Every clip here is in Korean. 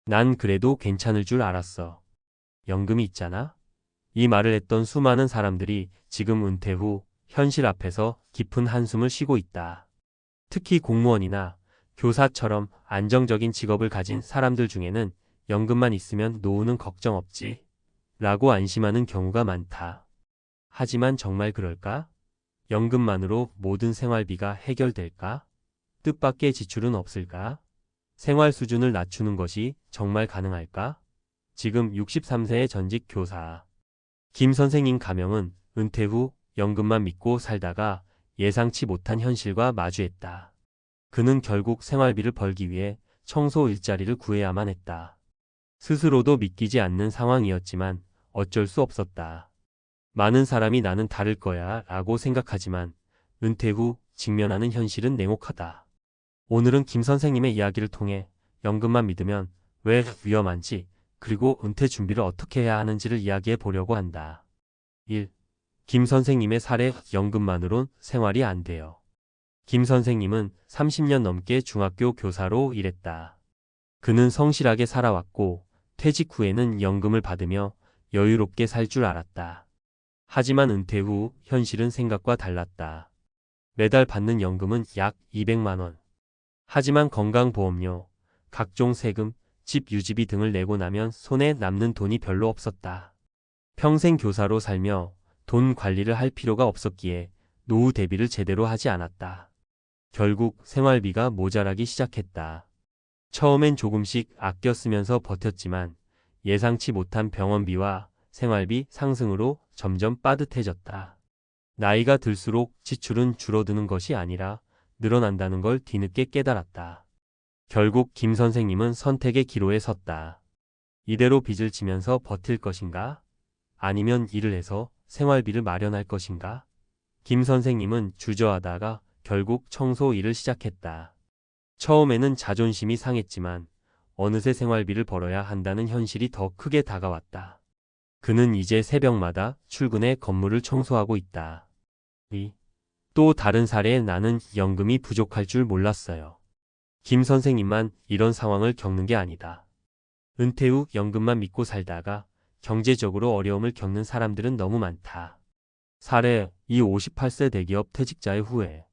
난 그래도 괜찮을 줄 알았어. 연금이 있잖아? 이 말을 했던 수많은 사람들이 지금 은퇴 후 현실 앞에서 깊은 한숨을 쉬고 있다. 특히 공무원이나 교사처럼 안정적인 직업을 가진 사람들 중에는 연금만 있으면 노후는 걱정 없지 라고 안심하는 경우가 많다. 하지만 정말 그럴까? 연금만으로 모든 생활비가 해결될까? 뜻밖의 지출은 없을까? 생활 수준을 낮추는 것이 정말 가능할까? 지금 63세의 전직 교사 김 선생님 가명은 은퇴 후 연금만 믿고 살다가 예상치 못한 현실과 마주했다. 그는 결국 생활비를 벌기 위해 청소 일자리를 구해야만 했다. 스스로도 믿기지 않는 상황이었지만 어쩔 수 없었다. 많은 사람이 나는 다를 거야 라고 생각하지만 은퇴 후 직면하는 현실은 냉혹하다. 오늘은 김 선생님의 이야기를 통해 연금만 믿으면 왜 위험한지 그리고 은퇴 준비를 어떻게 해야 하는지를 이야기해 보려고 한다. 1. 김 선생님의 사례 연금만으론 생활이 안 돼요. 김 선생님은 30년 넘게 중학교 교사로 일했다. 그는 성실하게 살아왔고 퇴직 후에는 연금을 받으며 여유롭게 살 줄 알았다. 하지만 은퇴 후 현실은 생각과 달랐다. 매달 받는 연금은 약 200만 원. 하지만 건강보험료, 각종 세금, 집 유지비 등을 내고 나면 손에 남는 돈이 별로 없었다. 평생 교사로 살며 돈 관리를 할 필요가 없었기에 노후 대비를 제대로 하지 않았다. 결국 생활비가 모자라기 시작했다. 처음엔 조금씩 아껴 쓰면서 버텼지만 예상치 못한 병원비와 생활비 상승으로 점점 빠듯해졌다. 나이가 들수록 지출은 줄어드는 것이 아니라 늘어난다는 걸 뒤늦게 깨달았다. 결국 김 선생님은 선택의 기로에 섰다. 이대로 빚을 지면서 버틸 것인가? 아니면 일을 해서 생활비를 마련할 것인가? 김 선생님은 주저하다가 결국 청소 일을 시작했다. 처음에는 자존심이 상했지만 어느새 생활비를 벌어야 한다는 현실이 더 크게 다가왔다. 그는 이제 새벽마다 출근해 건물을 청소하고 있다. 또 다른 사례에 나는 연금이 부족할 줄 몰랐어요. 김 선생님만 이런 상황을 겪는 게 아니다. 은퇴 후 연금만 믿고 살다가 경제적으로 어려움을 겪는 사람들은 너무 많다. 사례 이 58세 대기업 퇴직자의 후회.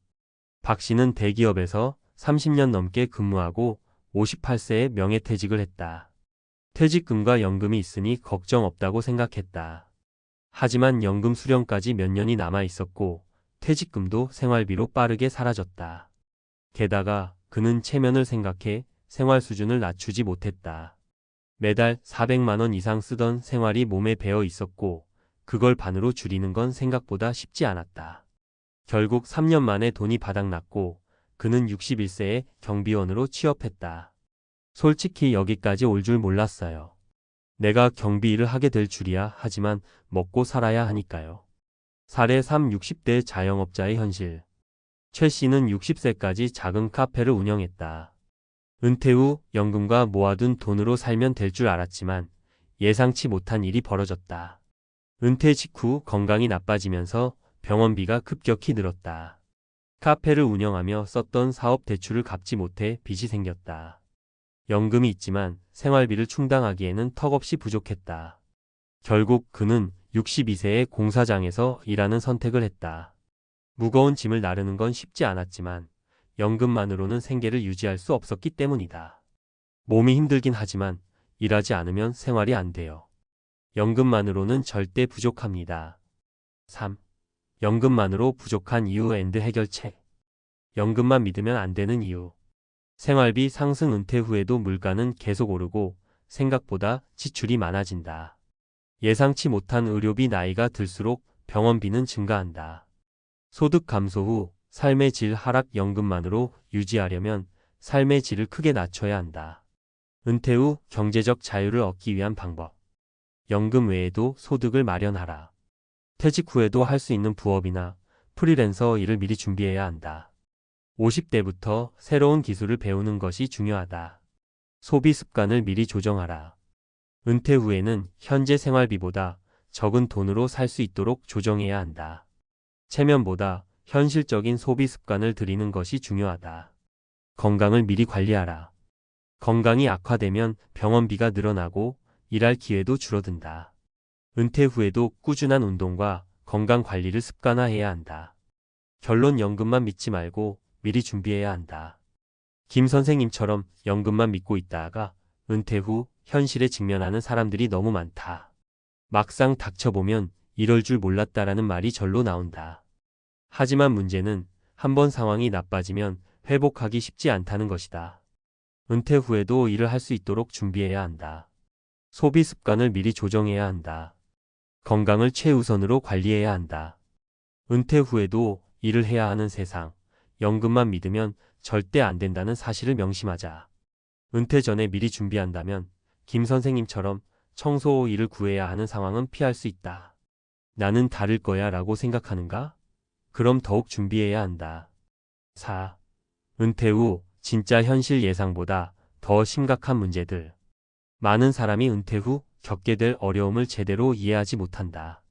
박 씨는 대기업에서 30년 넘게 근무하고 58세에 명예퇴직을 했다. 퇴직금과 연금이 있으니 걱정 없다고 생각했다. 하지만 연금 수령까지 몇 년이 남아 있었고 퇴직금도 생활비로 빠르게 사라졌다. 게다가 그는 체면을 생각해 생활 수준을 낮추지 못했다. 매달 400만 원 이상 쓰던 생활이 몸에 배어 있었고 그걸 반으로 줄이는 건 생각보다 쉽지 않았다. 결국 3년 만에 돈이 바닥났고 그는 61세에 경비원으로 취업했다. 솔직히 여기까지 올 줄 몰랐어요. 내가 경비 일을 하게 될 줄이야. 하지만 먹고 살아야 하니까요. 사례 3. 60대 자영업자의 현실. 최 씨는 60세까지 작은 카페를 운영했다. 은퇴 후 연금과 모아둔 돈으로 살면 될 줄 알았지만 예상치 못한 일이 벌어졌다. 은퇴 직후 건강이 나빠지면서 병원비가 급격히 늘었다. 카페를 운영하며 썼던 사업 대출을 갚지 못해 빚이 생겼다. 연금이 있지만 생활비를 충당하기에는 턱없이 부족했다. 결국 그는 62세에 공사장에서 일하는 선택을 했다. 무거운 짐을 나르는 건 쉽지 않았지만 연금만으로는 생계를 유지할 수 없었기 때문이다. 몸이 힘들긴 하지만 일하지 않으면 생활이 안 돼요. 연금만으로는 절대 부족합니다. 3. 연금만으로 부족한 이유 앤드 해결책. 연금만 믿으면 안 되는 이유. 생활비 상승. 은퇴 후에도 물가는 계속 오르고 생각보다 지출이 많아진다. 예상치 못한 의료비. 나이가 들수록 병원비는 증가한다. 소득 감소 후 삶의 질 하락. 연금만으로 유지하려면 삶의 질을 크게 낮춰야 한다. 은퇴 후 경제적 자유를 얻기 위한 방법. 연금 외에도 소득을 마련하라. 퇴직 후에도 할 수 있는 부업이나 프리랜서 일을 미리 준비해야 한다. 50대부터 새로운 기술을 배우는 것이 중요하다. 소비 습관을 미리 조정하라. 은퇴 후에는 현재 생활비보다 적은 돈으로 살 수 있도록 조정해야 한다. 체면보다 현실적인 소비 습관을 들이는 것이 중요하다. 건강을 미리 관리하라. 건강이 악화되면 병원비가 늘어나고 일할 기회도 줄어든다. 은퇴 후에도 꾸준한 운동과 건강 관리를 습관화해야 한다. 결론 연금만 믿지 말고 미리 준비해야 한다. 김 선생님처럼 연금만 믿고 있다가 은퇴 후 현실에 직면하는 사람들이 너무 많다. 막상 닥쳐보면 이럴 줄 몰랐다라는 말이 절로 나온다. 하지만 문제는 한번 상황이 나빠지면 회복하기 쉽지 않다는 것이다. 은퇴 후에도 일을 할 수 있도록 준비해야 한다. 소비 습관을 미리 조정해야 한다. 건강을 최우선으로 관리해야 한다. 은퇴 후에도 일을 해야 하는 세상, 연금만 믿으면 절대 안 된다는 사실을 명심하자. 은퇴 전에 미리 준비한다면 김 선생님처럼 청소 일을 구해야 하는 상황은 피할 수 있다. 나는 다를 거야 라고 생각하는가? 그럼 더욱 준비해야 한다. 4. 은퇴 후 진짜 현실 예상보다 더 심각한 문제들. 많은 사람이 은퇴 후 겪게 될 어려움을 제대로 이해하지 못한다.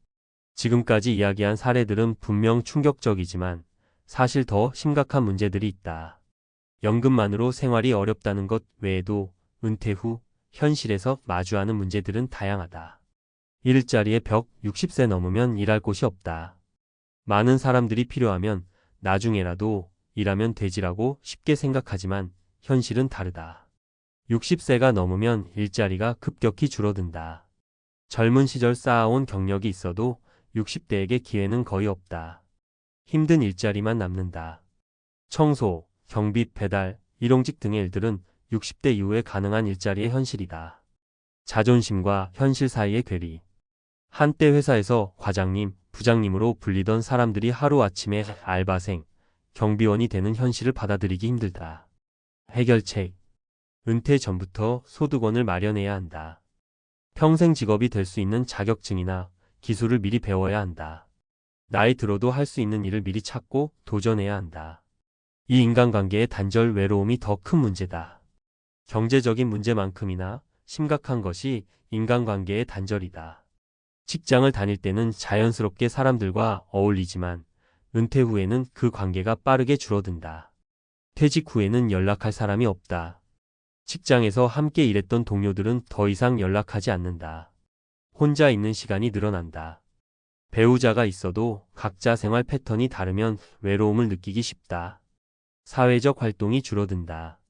지금까지 이야기한 사례들은 분명 충격적이지만 사실 더 심각한 문제들이 있다. 연금만으로 생활이 어렵다는 것 외에도 은퇴 후 현실에서 마주하는 문제들은 다양하다. 일자리의 벽 60세 넘으면 일할 곳이 없다. 많은 사람들이 필요하면 나중에라도 일하면 되지라고 쉽게 생각하지만 현실은 다르다. 60세가 넘으면 일자리가 급격히 줄어든다. 젊은 시절 쌓아온 경력이 있어도 60대에게 기회는 거의 없다. 힘든 일자리만 남는다. 청소, 경비, 배달, 일용직 등의 일들은 60대 이후에 가능한 일자리의 현실이다. 자존심과 현실 사이의 괴리. 한때 회사에서 과장님, 부장님으로 불리던 사람들이 하루아침에 알바생, 경비원이 되는 현실을 받아들이기 힘들다. 해결책. 은퇴 전부터 소득원을 마련해야 한다. 평생 직업이 될 수 있는 자격증이나 기술을 미리 배워야 한다. 나이 들어도 할 수 있는 일을 미리 찾고 도전해야 한다. 이 인간관계의 단절 외로움이 더 큰 문제다. 경제적인 문제만큼이나 심각한 것이 인간관계의 단절이다. 직장을 다닐 때는 자연스럽게 사람들과 어울리지만 은퇴 후에는 그 관계가 빠르게 줄어든다. 퇴직 후에는 연락할 사람이 없다. 직장에서 함께 일했던 동료들은 더 이상 연락하지 않는다. 혼자 있는 시간이 늘어난다. 배우자가 있어도 각자 생활 패턴이 다르면 외로움을 느끼기 쉽다. 사회적 활동이 줄어든다.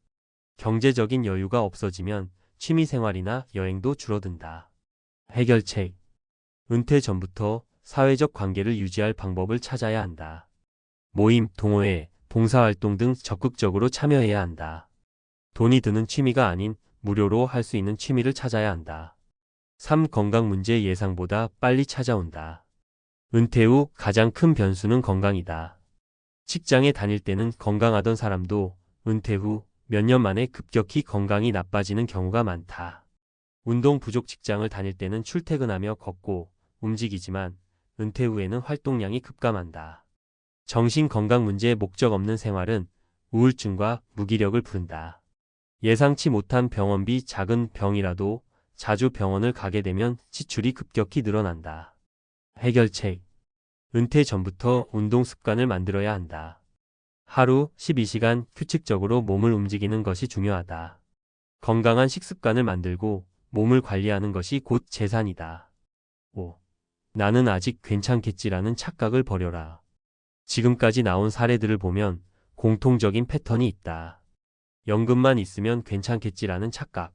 경제적인 여유가 없어지면 취미생활이나 여행도 줄어든다. 해결책. 은퇴 전부터 사회적 관계를 유지할 방법을 찾아야 한다. 모임, 동호회, 봉사활동 등 적극적으로 참여해야 한다. 돈이 드는 취미가 아닌 무료로 할 수 있는 취미를 찾아야 한다. 3. 건강 문제 예상보다 빨리 찾아온다. 은퇴 후 가장 큰 변수는 건강이다. 직장에 다닐 때는 건강하던 사람도 은퇴 후 몇 년 만에 급격히 건강이 나빠지는 경우가 많다. 운동 부족 직장을 다닐 때는 출퇴근하며 걷고 움직이지만 은퇴 후에는 활동량이 급감한다. 정신 건강 문제에 목적 없는 생활은 우울증과 무기력을 부른다. 예상치 못한 병원비, 작은 병이라도 자주 병원을 가게 되면 지출이 급격히 늘어난다. 해결책. 은퇴 전부터 운동 습관을 만들어야 한다. 하루 12시간 규칙적으로 몸을 움직이는 것이 중요하다. 건강한 식습관을 만들고 몸을 관리하는 것이 곧 재산이다. 5. 나는 아직 괜찮겠지라는 착각을 버려라. 지금까지 나온 사례들을 보면 공통적인 패턴이 있다. 연금만 있으면 괜찮겠지라는 착각.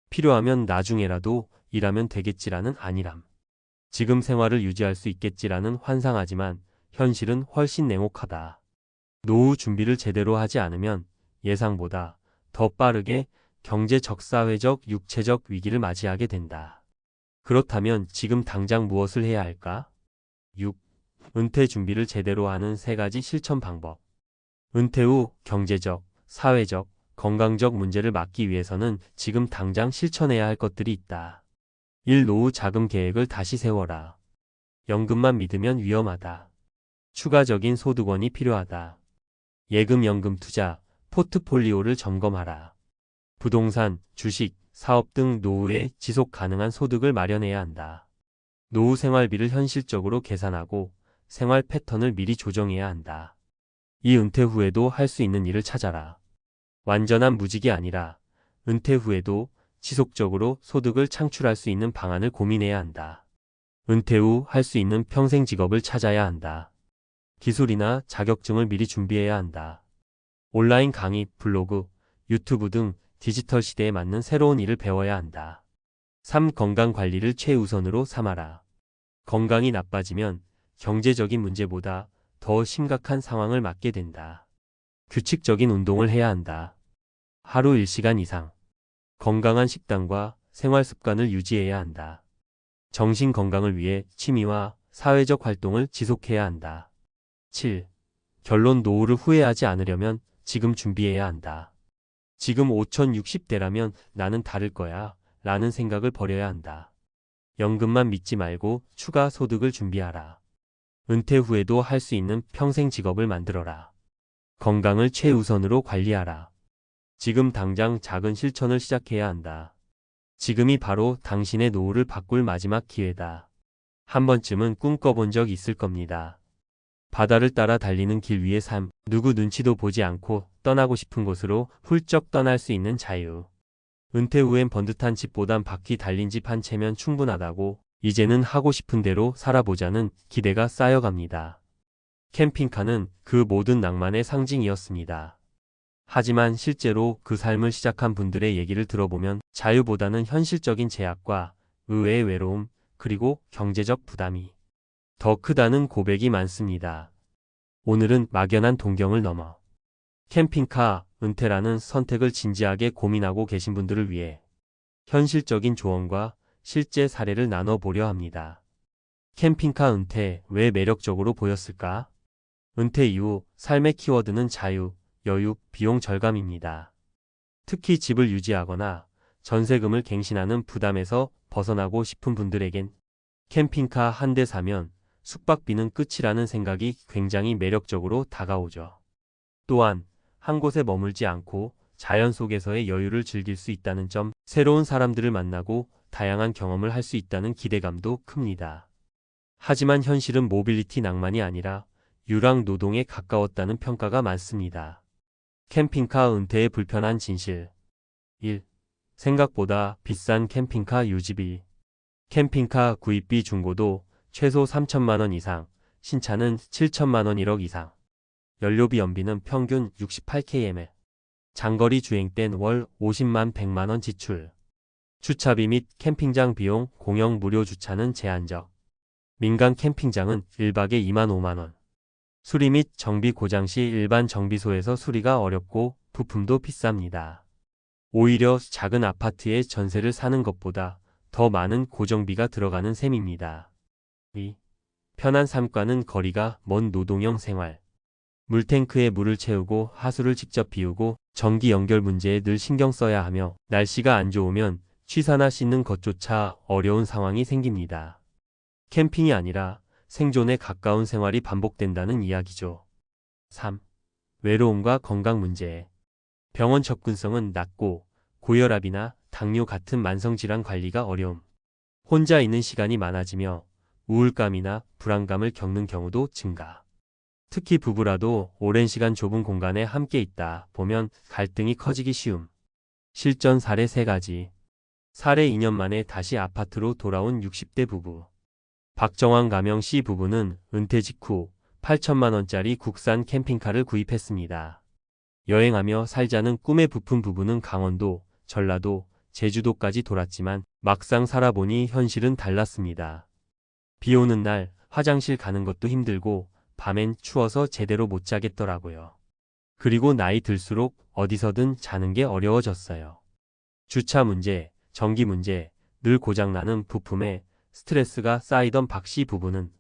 필요하면 나중에라도 일하면 되겠지라는 안일함. 지금 생활을 유지할 수 있겠지라는 환상하지만 현실은 훨씬 냉혹하다. 노후 준비를 제대로 하지 않으면 예상보다 더 빠르게 경제적, 사회적, 육체적 위기를 맞이하게 된다. 그렇다면 지금 당장 무엇을 해야 할까? 6. 은퇴 준비를 제대로 하는 3가지 실천 방법. 은퇴 후 경제적, 사회적, 건강적 문제를 막기 위해서는 지금 당장 실천해야 할 것들이 있다. 1. 노후 자금 계획을 다시 세워라. 연금만 믿으면 위험하다. 추가적인 소득원이 필요하다. 예금, 연금, 투자, 포트폴리오를 점검하라. 부동산, 주식, 사업 등 노후에 지속 가능한 소득을 마련해야 한다. 노후 생활비를 현실적으로 계산하고 생활 패턴을 미리 조정해야 한다. 이 은퇴 후에도 할 수 있는 일을 찾아라. 완전한 무직이 아니라 은퇴 후에도 지속적으로 소득을 창출할 수 있는 방안을 고민해야 한다. 은퇴 후 할 수 있는 평생 직업을 찾아야 한다. 기술이나 자격증을 미리 준비해야 한다. 온라인 강의, 블로그, 유튜브 등 디지털 시대에 맞는 새로운 일을 배워야 한다. 3. 건강 관리를 최우선으로 삼아라. 건강이 나빠지면 경제적인 문제보다 더 심각한 상황을 맞게 된다. 규칙적인 운동을 해야 한다. 하루 1시간 이상. 건강한 식단과 생활 습관을 유지해야 한다. 정신 건강을 위해 취미와 사회적 활동을 지속해야 한다. 7. 결론 노후를 후회하지 않으려면 지금 준비해야 한다. 지금 5060대라면 나는 다를 거야 라는 생각을 버려야 한다. 연금만 믿지 말고 추가 소득을 준비하라. 은퇴 후에도 할 수 있는 평생 직업을 만들어라. 건강을 최우선으로 관리하라. 지금 당장 작은 실천을 시작해야 한다. 지금이 바로 당신의 노후를 바꿀 마지막 기회다. 한 번쯤은 꿈꿔본 적 있을 겁니다. 바다를 따라 달리는 길 위의 삶, 누구 눈치도 보지 않고 떠나고 싶은 곳으로 훌쩍 떠날 수 있는 자유. 은퇴 후엔 번듯한 집보단 바퀴 달린 집 한 채면 충분하다고 이제는 하고 싶은 대로 살아보자는 기대가 쌓여갑니다. 캠핑카는 그 모든 낭만의 상징이었습니다. 하지만 실제로 그 삶을 시작한 분들의 얘기를 들어보면 자유보다는 현실적인 제약과 의외의 외로움, 그리고 경제적 부담이 더 크다는 고백이 많습니다. 오늘은 막연한 동경을 넘어 캠핑카 은퇴라는 선택을 진지하게 고민하고 계신 분들을 위해 현실적인 조언과 실제 사례를 나눠보려 합니다. 캠핑카 은퇴 왜 매력적으로 보였을까? 은퇴 이후 삶의 키워드는 자유, 여유, 비용 절감입니다. 특히 집을 유지하거나 전세금을 갱신하는 부담에서 벗어나고 싶은 분들에겐 캠핑카 한 대 사면 숙박비는 끝이라는 생각이 굉장히 매력적으로 다가오죠. 또한 한 곳에 머물지 않고 자연 속에서의 여유를 즐길 수 있다는 점, 새로운 사람들을 만나고 다양한 경험을 할 수 있다는 기대감도 큽니다. 하지만 현실은 모빌리티 낭만이 아니라 유랑 노동에 가까웠다는 평가가 많습니다. 캠핑카 은퇴의 불편한 진실. 1. 생각보다 비싼 캠핑카 유지비. 캠핑카 구입비 중고도 최소 3천만 원 이상, 신차는 7천만 원 1억 이상. 연료비 연비는 평균 68km. 장거리 주행 땐 월 50만 100만 원 지출. 주차비 및 캠핑장 비용 공영 무료 주차는 제한적. 민간 캠핑장은 1박에 2만 5만 원. 수리 및 정비 고장 시 일반 정비소에서 수리가 어렵고 부품도 비쌉니다. 오히려 작은 아파트에 전세를 사는 것보다 더 많은 고정비가 들어가는 셈입니다. 2. 편한 삶과는 거리가 먼 노동형 생활. 물탱크에 물을 채우고 하수를 직접 비우고 전기 연결 문제에 늘 신경 써야 하며 날씨가 안 좋으면 취사나 씻는 것조차 어려운 상황이 생깁니다. 캠핑이 아니라 생존에 가까운 생활이 반복된다는 이야기죠. 3. 외로움과 건강 문제. 병원 접근성은 낮고 고혈압이나 당뇨 같은 만성질환 관리가 어려움. 혼자 있는 시간이 많아지며 우울감이나 불안감을 겪는 경우도 증가. 특히 부부라도 오랜 시간 좁은 공간에 함께 있다 보면 갈등이 커지기 쉬움. 실전 사례 3가지. 사례 2년 만에 다시 아파트로 돌아온 60대 부부. 박정환 가명 씨 부부는 은퇴 직후 8천만 원짜리 국산 캠핑카를 구입했습니다. 여행하며 살자는 꿈에 부푼 부부는 강원도, 전라도, 제주도까지 돌았지만 막상 살아보니 현실은 달랐습니다. 비 오는 날 화장실 가는 것도 힘들고 밤엔 추워서 제대로 못 자겠더라고요. 그리고 나이 들수록 어디서든 자는 게 어려워졌어요. 주차 문제, 전기 문제, 늘 고장나는 부품에 스트레스가 쌓이던 박 씨 부부는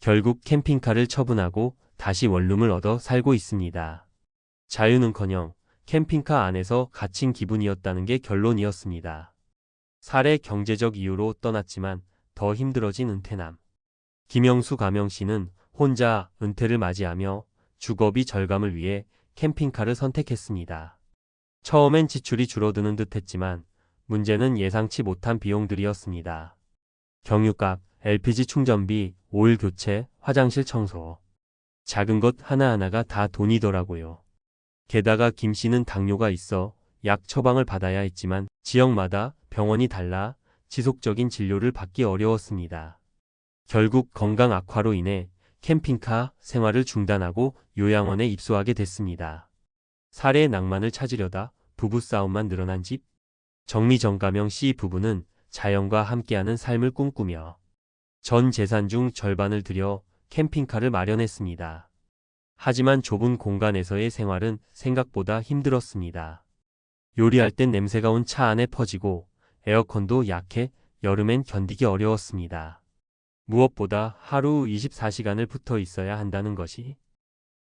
결국 캠핑카를 처분하고 다시 원룸을 얻어 살고 있습니다. 자유는커녕 캠핑카 안에서 갇힌 기분이었다는 게 결론이었습니다. 사례 경제적 이유로 떠났지만 더 힘들어진 은퇴남. 김영수 가명 씨는 혼자 은퇴를 맞이하며 주거비 절감을 위해 캠핑카를 선택했습니다. 처음엔 지출이 줄어드는 듯 했지만 문제는 예상치 못한 비용들이었습니다. 경유값, LPG 충전비, 오일 교체, 화장실 청소. 작은 것 하나하나가 다 돈이더라고요. 게다가 김 씨는 당뇨가 있어 약 처방을 받아야 했지만 지역마다 병원이 달라 지속적인 진료를 받기 어려웠습니다. 결국 건강 악화로 인해 캠핑카 생활을 중단하고 요양원에 입소하게 됐습니다. 살해의 낭만을 찾으려다 부부싸움만 늘어난 집. 정미정가명 씨 부부는 자연과 함께하는 삶을 꿈꾸며 전 재산 중 절반을 들여 캠핑카를 마련했습니다. 하지만 좁은 공간에서의 생활은 생각보다 힘들었습니다. 요리할 땐 냄새가 온 차 안에 퍼지고 에어컨도 약해 여름엔 견디기 어려웠습니다. 무엇보다 하루 24시간을 붙어 있어야 한다는 것이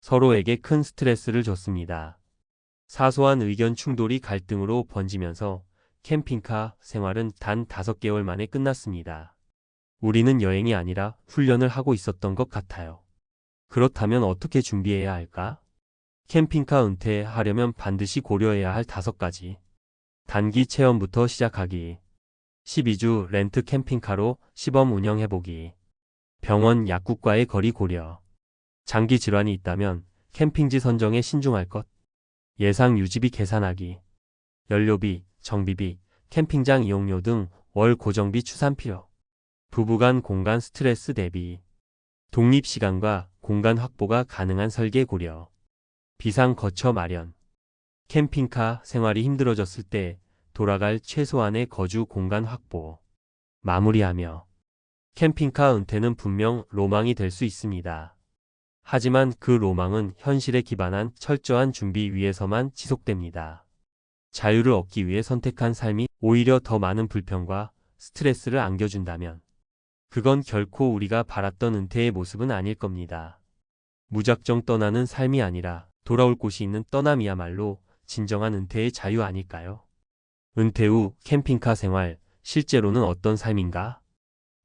서로에게 큰 스트레스를 줬습니다. 사소한 의견 충돌이 갈등으로 번지면서 캠핑카 생활은 단 5개월 만에 끝났습니다. 우리는 여행이 아니라 훈련을 하고 있었던 것 같아요. 그렇다면 어떻게 준비해야 할까? 캠핑카 은퇴하려면 반드시 고려해야 할 5가지. 단기 체험부터 시작하기. 12주 렌트 캠핑카로 시범 운영해보기. 병원 약국과의 거리 고려. 장기 질환이 있다면 캠핑지 선정에 신중할 것. 예상 유지비 계산하기. 연료비, 정비비, 캠핑장 이용료 등 월 고정비 추산 필요. 부부간 공간 스트레스 대비. 독립시간과 공간 확보가 가능한 설계 고려. 비상 거처 마련. 캠핑카 생활이 힘들어졌을 때 돌아갈 최소한의 거주 공간 확보. 마무리하며 캠핑카 은퇴는 분명 로망이 될 수 있습니다. 하지만 그 로망은 현실에 기반한 철저한 준비 위에서만 지속됩니다. 자유를 얻기 위해 선택한 삶이 오히려 더 많은 불평과 스트레스를 안겨준다면 그건 결코 우리가 바랐던 은퇴의 모습은 아닐 겁니다. 무작정 떠나는 삶이 아니라 돌아올 곳이 있는 떠남이야말로 진정한 은퇴의 자유 아닐까요? 은퇴 후 캠핑카 생활, 실제로는 어떤 삶인가?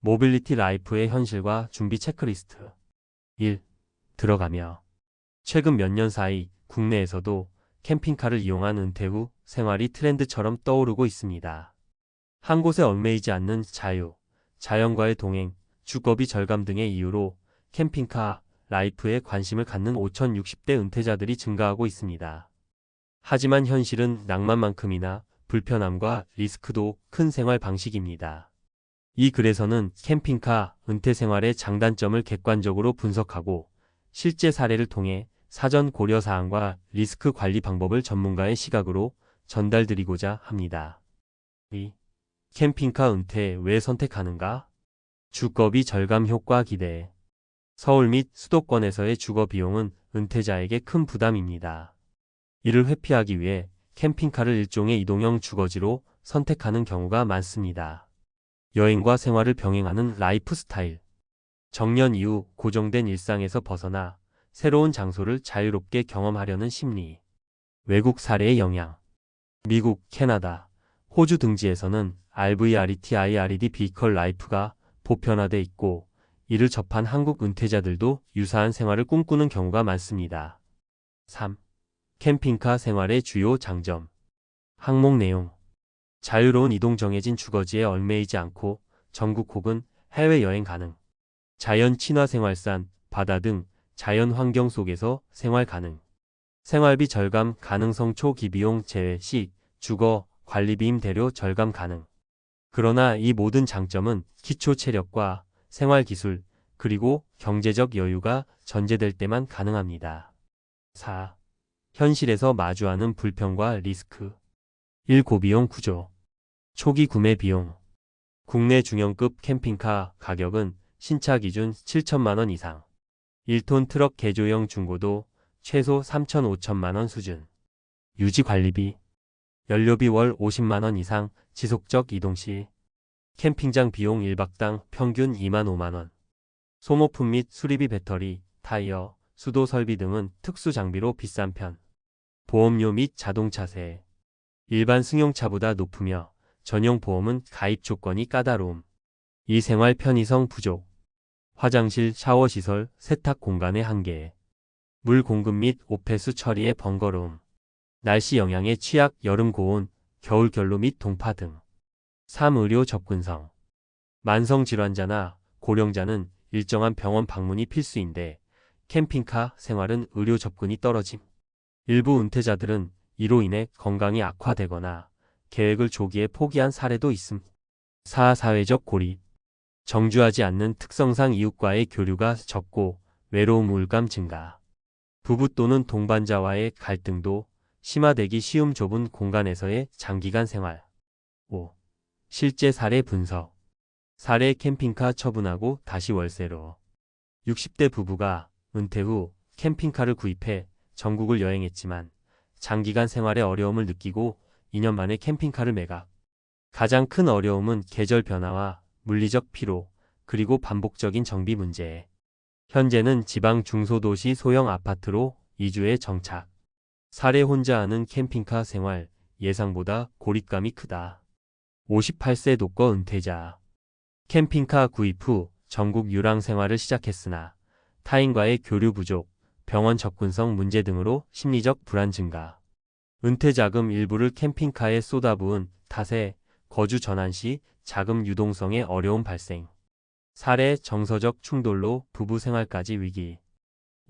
모빌리티 라이프의 현실과 준비 체크리스트. 1. 들어가며 최근 몇 년 사이 국내에서도 캠핑카를 이용한 은퇴 후 생활이 트렌드처럼 떠오르고 있습니다. 한 곳에 얽매이지 않는 자유, 자연과의 동행, 주거비 절감 등의 이유로 캠핑카 라이프에 관심을 갖는 5060대 은퇴자들이 증가하고 있습니다. 하지만 현실은 낭만만큼이나 불편함과 리스크도 큰 생활 방식입니다. 이 글에서는 캠핑카 은퇴 생활의 장단점을 객관적으로 분석하고 실제 사례를 통해 사전 고려 사항과 리스크 관리 방법을 전문가의 시각으로 전달드리고자 합니다. 2. 캠핑카 은퇴 왜 선택하는가? 주거비 절감 효과 기대. 서울 및 수도권에서의 주거 비용은 은퇴자에게 큰 부담입니다. 이를 회피하기 위해 캠핑카를 일종의 이동형 주거지로 선택하는 경우가 많습니다. 여행과 생활을 병행하는 라이프 스타일. 정년 이후 고정된 일상에서 벗어나 새로운 장소를 자유롭게 경험하려는 심리. 외국 사례의 영향. 미국, 캐나다, 호주 등지에서는 RVRET 비컬 라이프가 보편화돼 있고 이를 접한 한국 은퇴자들도 유사한 생활을 꿈꾸는 경우가 많습니다. 3. 캠핑카 생활의 주요 장점. 항목 내용. 자유로운 이동 정해진 주거지에 얽매이지 않고 전국 혹은 해외여행 가능. 자연 친화 생활산, 바다 등 자연 환경 속에서 생활 가능. 생활비 절감 가능성 초기비용 제외 시 주거, 관리비 임대료 절감 가능. 그러나 이 모든 장점은 기초 체력과 생활 기술, 그리고 경제적 여유가 전제될 때만 가능합니다. 4. 현실에서 마주하는 불평과 리스크. 1. 고비용 구조. 초기 구매 비용. 국내 중형급 캠핑카 가격은 신차 기준 7천만 원 이상. 1톤 트럭 개조형 중고도 최소 3천 5천만 원 수준. 유지 관리비. 연료비 월 50만 원 이상 지속적 이동 시. 캠핑장 비용 1박당 평균 2만 5만 원. 소모품 및 수리비 배터리, 타이어, 수도 설비 등은 특수 장비로 비싼 편. 보험료 및 자동차세. 일반 승용차보다 높으며 전용 보험은 가입 조건이 까다로움. 이 생활 편의성 부족. 화장실, 샤워 시설, 세탁 공간의 한계. 물 공급 및 오폐수 처리의 번거로움. 날씨 영향에 취약 여름 고온, 겨울 결로 및 동파 등. 3. 의료 접근성. 만성 질환자나 고령자는 일정한 병원 방문이 필수인데 캠핑카 생활은 의료 접근이 떨어짐. 일부 은퇴자들은 이로 인해 건강이 악화되거나 계획을 조기에 포기한 사례도 있음. 4. 사회적 고립. 정주하지 않는 특성상 이웃과의 교류가 적고 외로움 우울감 증가. 부부 또는 동반자와의 갈등도 심화되기 쉬움. 좁은 공간에서의 장기간 생활. 5. 실제 사례 분석. 사례 캠핑카 처분하고 다시 월세로. 60대 부부가 은퇴 후 캠핑카를 구입해 전국을 여행했지만 장기간 생활에 어려움을 느끼고 2년 만에 캠핑카를 매각. 가장 큰 어려움은 계절 변화와 물리적 피로, 그리고 반복적인 정비 문제. 현재는 지방 중소도시 소형 아파트로 이주해 정착. 사례 혼자 하는 캠핑카 생활, 예상보다 고립감이 크다. 58세 독거 은퇴자. 캠핑카 구입 후 전국 유랑 생활을 시작했으나 타인과의 교류 부족, 병원 접근성 문제 등으로 심리적 불안 증가. 은퇴 자금 일부를 캠핑카에 쏟아부은 탓에 거주 전환 시 자금 유동성에 어려움 발생. 사례 정서적 충돌로 부부 생활까지 위기.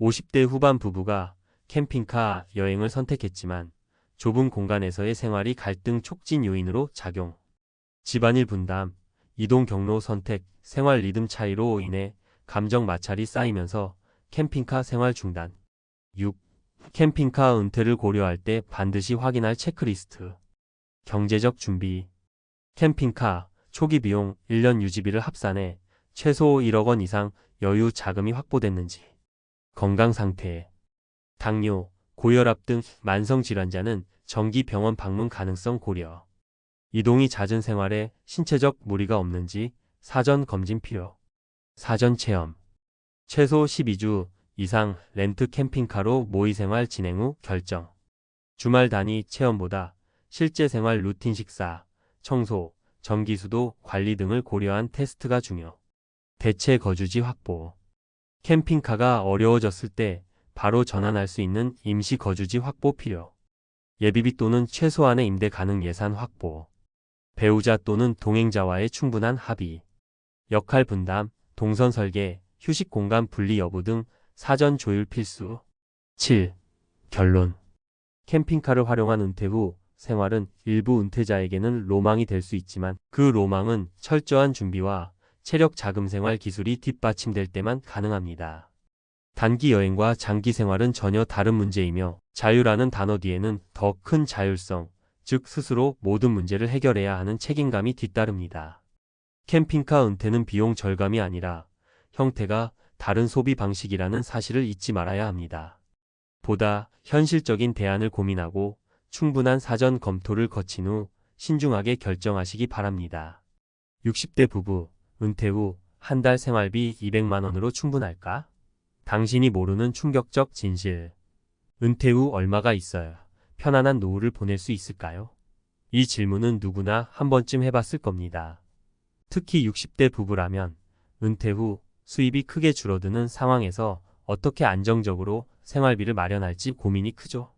50대 후반 부부가 캠핑카 여행을 선택했지만 좁은 공간에서의 생활이 갈등 촉진 요인으로 작용. 집안일 분담, 이동 경로 선택, 생활 리듬 차이로 인해 감정 마찰이 쌓이면서 캠핑카 생활 중단. 6. 캠핑카 은퇴를 고려할 때 반드시 확인할 체크리스트. 경제적 준비. 캠핑카 초기 비용 1년 유지비를 합산해 최소 1억 원 이상 여유 자금이 확보됐는지. 건강 상태. 당뇨, 고혈압 등 만성 질환자는 정기 병원 방문 가능성 고려. 이동이 잦은 생활에 신체적 무리가 없는지 사전 검진 필요. 사전 체험. 최소 12주 이상 렌트 캠핑카로 모의 생활 진행 후 결정. 주말 단위 체험보다 실제 생활 루틴 식사, 청소, 전기수도 관리 등을 고려한 테스트가 중요. 대체 거주지 확보. 캠핑카가 어려워졌을 때 바로 전환할 수 있는 임시 거주지 확보 필요. 예비비 또는 최소한의 임대 가능 예산 확보. 배우자 또는 동행자와의 충분한 합의. 역할 분담, 동선 설계, 휴식 공간 분리 여부 등 사전 조율 필수. 7. 결론. 캠핑카를 활용한 은퇴 후 생활은 일부 은퇴자에게는 로망이 될 수 있지만 그 로망은 철저한 준비와 체력 자금 생활 기술이 뒷받침될 때만 가능합니다. 단기 여행과 장기 생활은 전혀 다른 문제이며 자유라는 단어 뒤에는 더 큰 자율성, 즉 스스로 모든 문제를 해결해야 하는 책임감이 뒤따릅니다. 캠핑카 은퇴는 비용 절감이 아니라 형태가 다른 소비 방식이라는 사실을 잊지 말아야 합니다. 보다 현실적인 대안을 고민하고 충분한 사전 검토를 거친 후 신중하게 결정하시기 바랍니다. 60대 부부, 은퇴 후 한 달 생활비 200만 원으로 충분할까? 당신이 모르는 충격적 진실. 은퇴 후 얼마가 있어야 편안한 노후를 보낼 수 있을까요? 이 질문은 누구나 한 번쯤 해봤을 겁니다. 특히 60대 부부라면 은퇴 후 수입이 크게 줄어드는 상황에서 어떻게 안정적으로 생활비를 마련할지 고민이 크죠.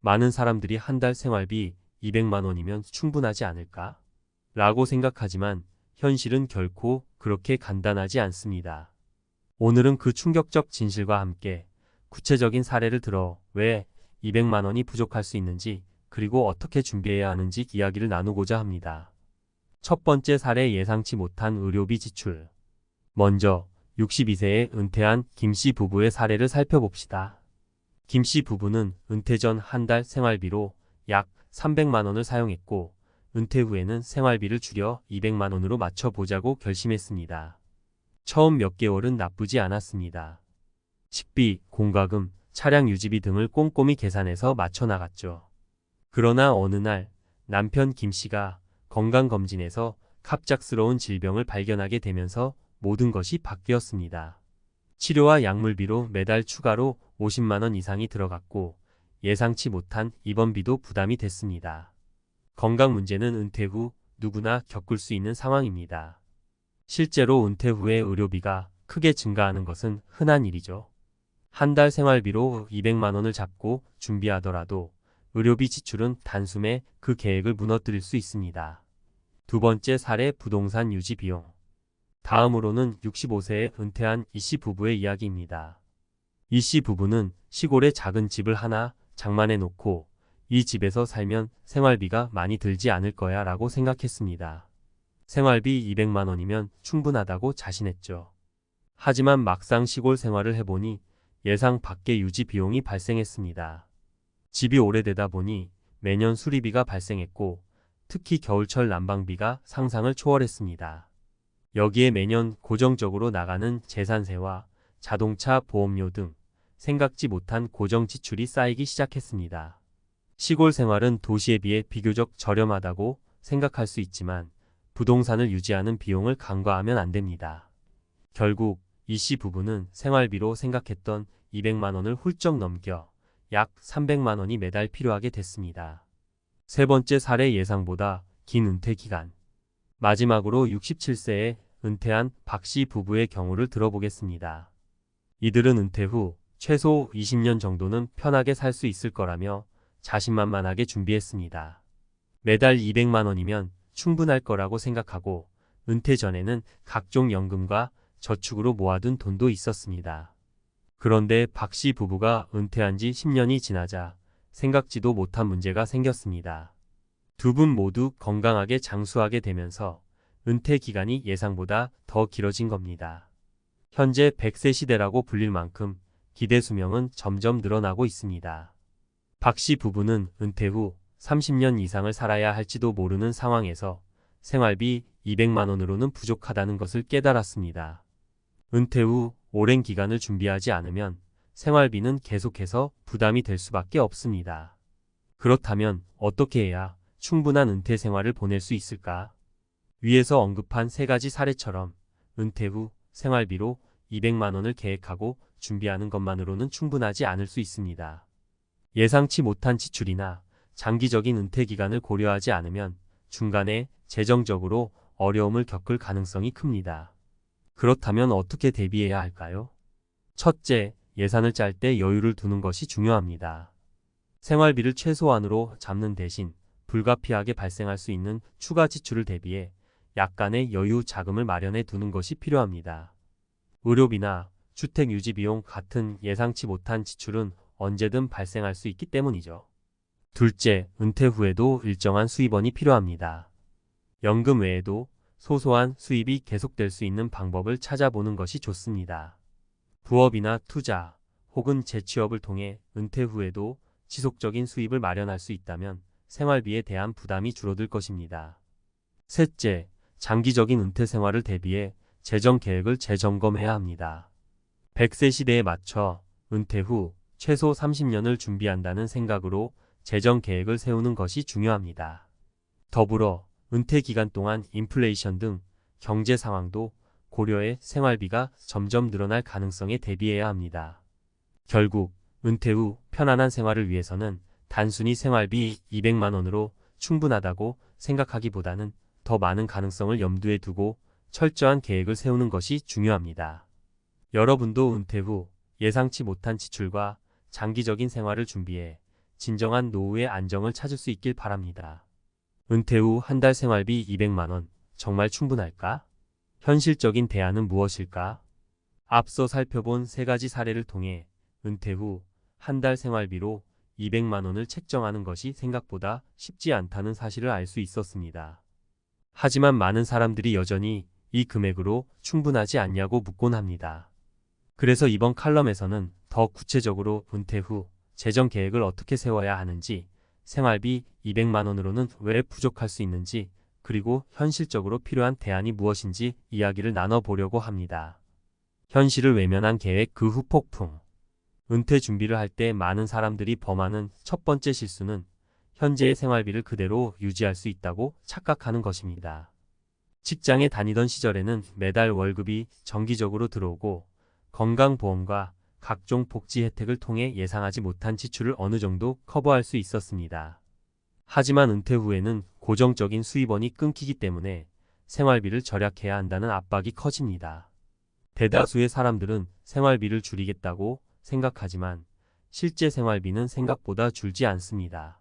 많은 사람들이 한 달 생활비 200만 원이면 충분하지 않을까? 라고 생각하지만 현실은 결코 그렇게 간단하지 않습니다. 오늘은 그 충격적 진실과 함께 구체적인 사례를 들어 왜 200만 원이 부족할 수 있는지 그리고 어떻게 준비해야 하는지 이야기를 나누고자 합니다. 첫 번째 사례 예상치 못한 의료비 지출. 먼저 62세에 은퇴한 김씨 부부의 사례를 살펴봅시다. 김씨 부부는 은퇴 전 한 달 생활비로 약 300만 원을 사용했고 은퇴 후에는 생활비를 줄여 200만 원으로 맞춰보자고 결심했습니다. 처음 몇 개월은 나쁘지 않았습니다. 식비, 공과금, 차량 유지비 등을 꼼꼼히 계산해서 맞춰나갔죠. 그러나 어느 날 남편 김씨가 건강검진에서 갑작스러운 질병을 발견하게 되면서 모든 것이 바뀌었습니다. 치료와 약물비로 매달 추가로 50만 원 이상이 들어갔고 예상치 못한 입원비도 부담이 됐습니다. 건강 문제는 은퇴 후 누구나 겪을 수 있는 상황입니다. 실제로 은퇴 후에 의료비가 크게 증가하는 것은 흔한 일이죠. 한 달 생활비로 200만 원을 잡고 준비하더라도 의료비 지출은 단숨에 그 계획을 무너뜨릴 수 있습니다. 두 번째 사례 부동산 유지 비용. 다음으로는 65세에 은퇴한 이씨 부부의 이야기입니다. 이씨 부부는 시골에 작은 집을 하나 장만해 놓고 이 집에서 살면 생활비가 많이 들지 않을 거야 라고 생각했습니다. 생활비 200만 원이면 충분하다고 자신했죠. 하지만 막상 시골 생활을 해보니 예상 밖의 유지 비용이 발생했습니다. 집이 오래되다 보니 매년 수리비가 발생했고 특히 겨울철 난방비가 상상을 초월했습니다. 여기에 매년 고정적으로 나가는 재산세와 자동차 보험료 등 생각지 못한 고정 지출이 쌓이기 시작했습니다. 시골 생활은 도시에 비해 비교적 저렴하다고 생각할 수 있지만 부동산을 유지하는 비용을 간과하면 안 됩니다. 결국 이 씨 부부는 생활비로 생각했던 200만 원을 훌쩍 넘겨 약 300만 원이 매달 필요하게 됐습니다. 세 번째 사례 예상보다 긴 은퇴 기간. 마지막으로 67세에 은퇴한 박 씨 부부의 경우를 들어보겠습니다. 이들은 은퇴 후 최소 20년 정도는 편하게 살 수 있을 거라며 자신만만하게 준비했습니다. 매달 200만 원이면 충분할 거라고 생각하고 은퇴 전에는 각종 연금과 저축으로 모아둔 돈도 있었습니다. 그런데 박 씨 부부가 은퇴한 지 10년이 지나자 생각지도 못한 문제가 생겼습니다. 두 분 모두 건강하게 장수하게 되면서 은퇴 기간이 예상보다 더 길어진 겁니다. 현재 100세 시대라고 불릴 만큼 기대 수명은 점점 늘어나고 있습니다. 박 씨 부부는 은퇴 후 30년 이상을 살아야 할지도 모르는 상황에서 생활비 200만 원으로는 부족하다는 것을 깨달았습니다. 은퇴 후 오랜 기간을 준비하지 않으면 생활비는 계속해서 부담이 될 수밖에 없습니다. 그렇다면 어떻게 해야 충분한 은퇴 생활을 보낼 수 있을까? 위에서 언급한 세 가지 사례처럼 은퇴 후 생활비로 200만 원을 계획하고 준비하는 것만으로는 충분하지 않을 수 있습니다. 예상치 못한 지출이나 장기적인 은퇴 기간을 고려하지 않으면 중간에 재정적으로 어려움을 겪을 가능성이 큽니다. 그렇다면 어떻게 대비해야 할까요? 첫째, 예산을 짤 때 여유를 두는 것이 중요합니다. 생활비를 최소한으로 잡는 대신 불가피하게 발생할 수 있는 추가 지출을 대비해 약간의 여유 자금을 마련해 두는 것이 필요합니다. 의료비나 주택 유지 비용 같은 예상치 못한 지출은 언제든 발생할 수 있기 때문이죠. 둘째, 은퇴 후에도 일정한 수입원이 필요합니다. 연금 외에도 소소한 수입이 계속될 수 있는 방법을 찾아보는 것이 좋습니다. 부업이나 투자 혹은 재취업을 통해 은퇴 후에도 지속적인 수입을 마련할 수 있다면 생활비에 대한 부담이 줄어들 것입니다. 셋째, 장기적인 은퇴 생활을 대비해 재정 계획을 재점검해야 합니다. 100세 시대에 맞춰 은퇴 후 최소 30년을 준비한다는 생각으로 재정 계획을 세우는 것이 중요합니다. 더불어 은퇴 기간 동안 인플레이션 등 경제 상황도 고려해 생활비가 점점 늘어날 가능성에 대비해야 합니다. 결국 은퇴 후 편안한 생활을 위해서는 단순히 생활비 200만 원으로 충분하다고 생각하기보다는 더 많은 가능성을 염두에 두고 철저한 계획을 세우는 것이 중요합니다. 여러분도 은퇴 후 예상치 못한 지출과 장기적인 생활을 준비해 진정한 노후의 안정을 찾을 수 있길 바랍니다. 은퇴 후 한 달 생활비 200만 원, 정말 충분할까? 현실적인 대안은 무엇일까? 앞서 살펴본 세 가지 사례를 통해 은퇴 후 한 달 생활비로 200만 원을 책정하는 것이 생각보다 쉽지 않다는 사실을 알 수 있었습니다. 하지만 많은 사람들이 여전히 이 금액으로 충분하지 않냐고 묻곤 합니다. 그래서 이번 칼럼에서는 더 구체적으로 은퇴 후 재정 계획을 어떻게 세워야 하는지, 생활비 200만 원으로는 왜 부족할 수 있는지, 그리고 현실적으로 필요한 대안이 무엇인지 이야기를 나눠보려고 합니다. 현실을 외면한 계획 그 후 폭풍. 은퇴 준비를 할 때 많은 사람들이 범하는 첫 번째 실수는 현재의 생활비를 그대로 유지할 수 있다고 착각하는 것입니다. 직장에 다니던 시절에는 매달 월급이 정기적으로 들어오고 건강보험과 각종 복지 혜택을 통해 예상하지 못한 지출을 어느 정도 커버할 수 있었습니다. 하지만 은퇴 후에는 고정적인 수입원이 끊기기 때문에 생활비를 절약해야 한다는 압박이 커집니다. 대다수의 사람들은 생활비를 줄이겠다고 생각하지만 실제 생활비는 생각보다 줄지 않습니다.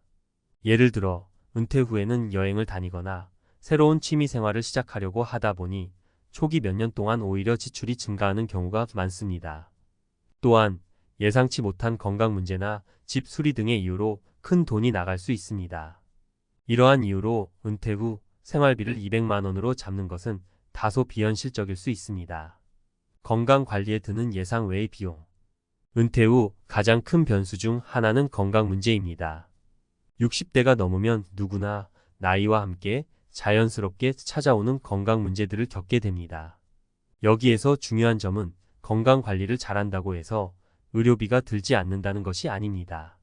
예를 들어 은퇴 후에는 여행을 다니거나 새로운 취미 생활을 시작하려고 하다 보니 초기 몇 년 동안 오히려 지출이 증가하는 경우가 많습니다. 또한 예상치 못한 건강 문제나 집 수리 등의 이유로 큰 돈이 나갈 수 있습니다. 이러한 이유로 은퇴 후 생활비를 200만 원으로 잡는 것은 다소 비현실적일 수 있습니다. 건강 관리에 드는 예상 외의 비용. 은퇴 후 가장 큰 변수 중 하나는 건강 문제입니다. 60대가 넘으면 누구나 나이와 함께 자연스럽게 찾아오는 건강 문제들을 겪게 됩니다. 여기에서 중요한 점은 건강 관리를 잘한다고 해서 의료비가 들지 않는다는 것이 아닙니다.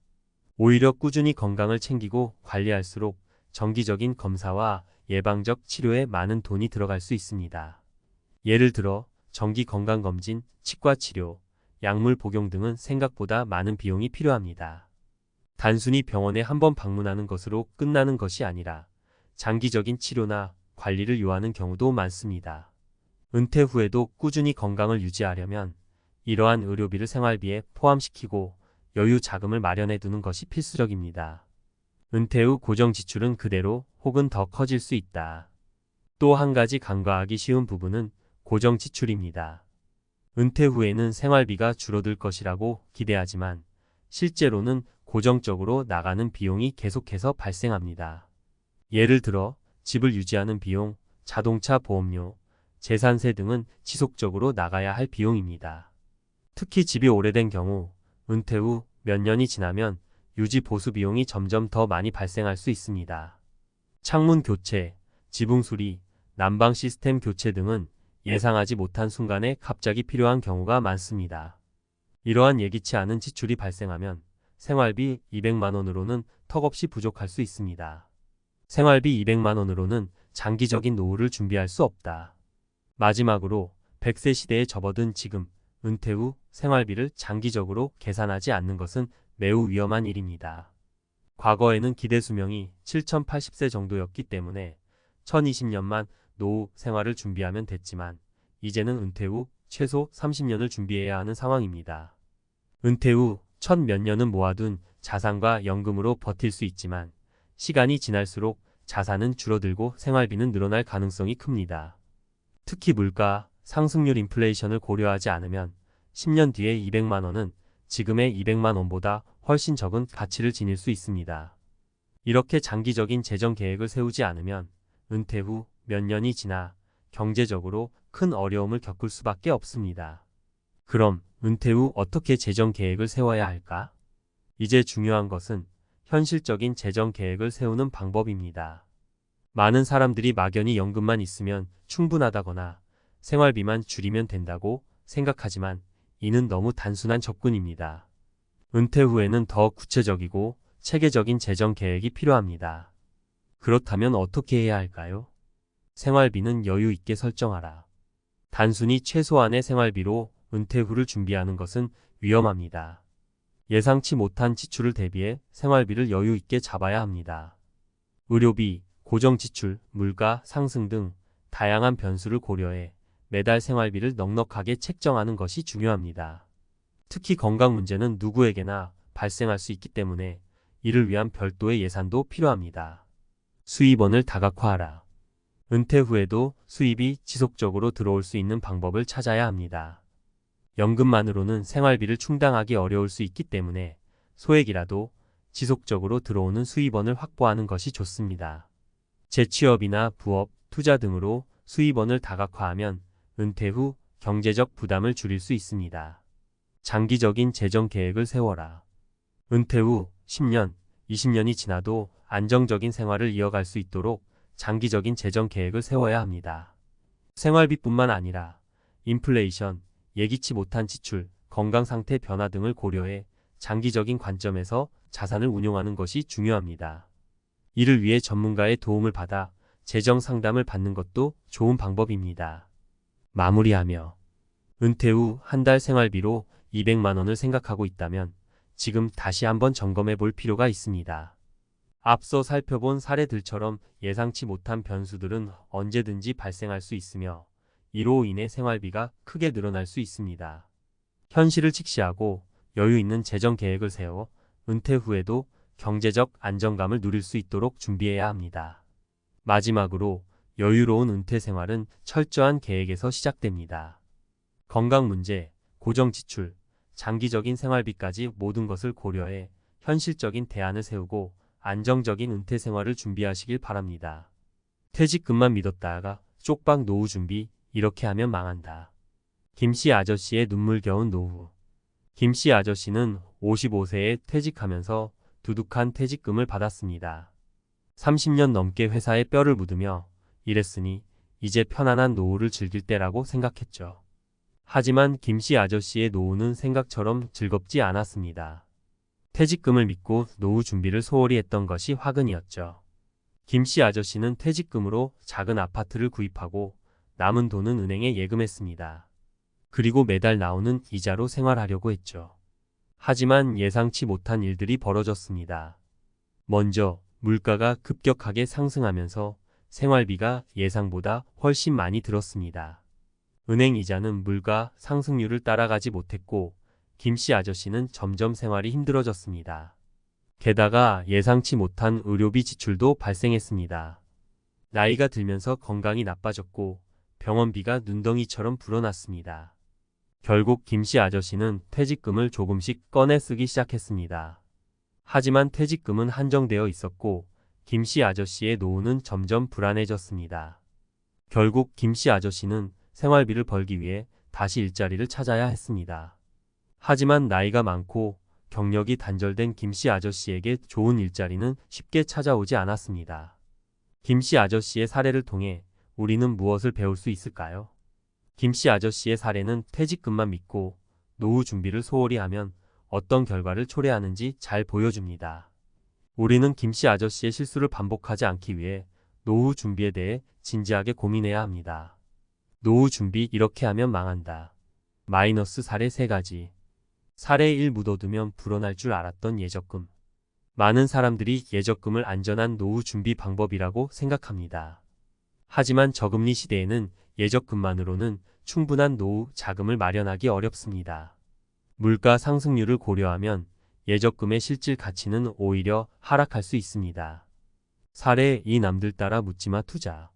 오히려 꾸준히 건강을 챙기고 관리할수록 정기적인 검사와 예방적 치료에 많은 돈이 들어갈 수 있습니다. 예를 들어 정기 건강검진, 치과치료, 약물 복용 등은 생각보다 많은 비용이 필요합니다. 단순히 병원에 한번 방문하는 것으로 끝나는 것이 아니라 장기적인 치료나 관리를 요하는 경우도 많습니다. 은퇴 후에도 꾸준히 건강을 유지하려면 이러한 의료비를 생활비에 포함시키고 여유 자금을 마련해 두는 것이 필수적입니다. 은퇴 후 고정 지출은 그대로 혹은 더 커질 수 있다. 또 한 가지 간과하기 쉬운 부분은 고정 지출입니다. 은퇴 후에는 생활비가 줄어들 것이라고 기대하지만 실제로는 고정적으로 나가는 비용이 계속해서 발생합니다. 예를 들어 집을 유지하는 비용, 자동차 보험료, 재산세 등은 지속적으로 나가야 할 비용입니다. 특히 집이 오래된 경우 은퇴 후 몇 년이 지나면 유지 보수 비용이 점점 더 많이 발생할 수 있습니다. 창문 교체, 지붕 수리, 난방 시스템 교체 등은 예상하지 못한 순간에 갑자기 필요한 경우가 많습니다. 이러한 예기치 않은 지출이 발생하면 생활비 200만 원으로는 턱없이 부족할 수 있습니다. 생활비 200만 원으로는 장기적인 노후를 준비할 수 없다. 마지막으로 100세 시대에 접어든 지금 은퇴 후 생활비를 장기적으로 계산하지 않는 것은 매우 위험한 일입니다. 과거에는 기대 수명이 7080세 정도였기 때문에 1020년만 노후 생활을 준비하면 됐지만 이제는 은퇴 후 최소 30년을 준비해야 하는 상황입니다. 은퇴 후 첫 몇 년은 모아둔 자산과 연금으로 버틸 수 있지만 시간이 지날수록 자산은 줄어들고 생활비는 늘어날 가능성이 큽니다. 특히 물가, 상승률 인플레이션을 고려하지 않으면 10년 뒤에 200만 원은 지금의 200만 원보다 훨씬 적은 가치를 지닐 수 있습니다. 이렇게 장기적인 재정 계획을 세우지 않으면 은퇴 후 몇 년이 지나 경제적으로 큰 어려움을 겪을 수밖에 없습니다. 그럼 은퇴 후 어떻게 재정 계획을 세워야 할까? 이제 중요한 것은 현실적인 재정 계획을 세우는 방법입니다. 많은 사람들이 막연히 연금만 있으면 충분하다거나 생활비만 줄이면 된다고 생각하지만 이는 너무 단순한 접근입니다. 은퇴 후에는 더 구체적이고 체계적인 재정 계획이 필요합니다. 그렇다면 어떻게 해야 할까요? 생활비는 여유 있게 설정하라. 단순히 최소한의 생활비로 은퇴 후를 준비하는 것은 위험합니다. 예상치 못한 지출을 대비해 생활비를 여유 있게 잡아야 합니다. 의료비, 고정 지출, 물가 상승 등 다양한 변수를 고려해 매달 생활비를 넉넉하게 책정하는 것이 중요합니다. 특히 건강 문제는 누구에게나 발생할 수 있기 때문에 이를 위한 별도의 예산도 필요합니다. 수입원을 다각화하라. 은퇴 후에도 수입이 지속적으로 들어올 수 있는 방법을 찾아야 합니다. 연금만으로는 생활비를 충당하기 어려울 수 있기 때문에 소액이라도 지속적으로 들어오는 수입원을 확보하는 것이 좋습니다. 재취업이나 부업, 투자 등으로 수입원을 다각화하면 은퇴 후 경제적 부담을 줄일 수 있습니다. 장기적인 재정 계획을 세워라. 은퇴 후 10년, 20년이 지나도 안정적인 생활을 이어갈 수 있도록 장기적인 재정 계획을 세워야 합니다. 생활비뿐만 아니라 인플레이션, 예기치 못한 지출, 건강 상태 변화 등을 고려해 장기적인 관점에서 자산을 운용하는 것이 중요합니다. 이를 위해 전문가의 도움을 받아 재정 상담을 받는 것도 좋은 방법입니다. 마무리하며 은퇴 후 한 달 생활비로 200만 원을 생각하고 있다면 지금 다시 한번 점검해 볼 필요가 있습니다. 앞서 살펴본 사례들처럼 예상치 못한 변수들은 언제든지 발생할 수 있으며 이로 인해 생활비가 크게 늘어날 수 있습니다. 현실을 직시하고 여유 있는 재정 계획을 세워 은퇴 후에도 경제적 안정감을 누릴 수 있도록 준비해야 합니다. 마지막으로 여유로운 은퇴 생활은 철저한 계획에서 시작됩니다. 건강 문제, 고정 지출, 장기적인 생활비까지 모든 것을 고려해 현실적인 대안을 세우고 안정적인 은퇴 생활을 준비하시길 바랍니다. 퇴직금만 믿었다가 쪽박 노후 준비, 이렇게 하면 망한다. 김씨 아저씨의 눈물겨운 노후. 김씨 아저씨는 55세에 퇴직하면서 두둑한 퇴직금을 받았습니다. 30년 넘게 회사에 뼈를 묻으며 일했으니 이제 편안한 노후를 즐길 때라고 생각했죠. 하지만 김씨 아저씨의 노후는 생각처럼 즐겁지 않았습니다. 퇴직금을 믿고 노후 준비를 소홀히 했던 것이 화근이었죠. 김씨 아저씨는 퇴직금으로 작은 아파트를 구입하고 남은 돈은 은행에 예금했습니다. 그리고 매달 나오는 이자로 생활하려고 했죠. 하지만 예상치 못한 일들이 벌어졌습니다. 먼저 물가가 급격하게 상승하면서 생활비가 예상보다 훨씬 많이 들었습니다. 은행 이자는 물가 상승률을 따라가지 못했고 김씨 아저씨는 점점 생활이 힘들어졌습니다. 게다가 예상치 못한 의료비 지출도 발생했습니다. 나이가 들면서 건강이 나빠졌고 병원비가 눈덩이처럼 불어났습니다. 결국 김씨 아저씨는 퇴직금을 조금씩 꺼내 쓰기 시작했습니다. 하지만 퇴직금은 한정되어 있었고 김씨 아저씨의 노후는 점점 불안해졌습니다. 결국 김씨 아저씨는 생활비를 벌기 위해 다시 일자리를 찾아야 했습니다. 하지만 나이가 많고 경력이 단절된 김씨 아저씨에게 좋은 일자리는 쉽게 찾아오지 않았습니다. 김씨 아저씨의 사례를 통해 우리는 무엇을 배울 수 있을까요? 김씨 아저씨의 사례는 퇴직금만 믿고 노후 준비를 소홀히 하면 어떤 결과를 초래하는지 잘 보여줍니다. 우리는 김씨 아저씨의 실수를 반복하지 않기 위해 노후 준비에 대해 진지하게 고민해야 합니다. 노후 준비 이렇게 하면 망한다. 마이너스 사례 3가지. 사례 1, 묻어두면 불어날 줄 알았던 예적금. 많은 사람들이 예적금을 안전한 노후 준비 방법이라고 생각합니다. 하지만 저금리 시대에는 예적금만으로는 충분한 노후 자금을 마련하기 어렵습니다. 물가 상승률을 고려하면 예적금의 실질 가치는 오히려 하락할 수 있습니다. 사례 2, 남들 따라 묻지마 투자.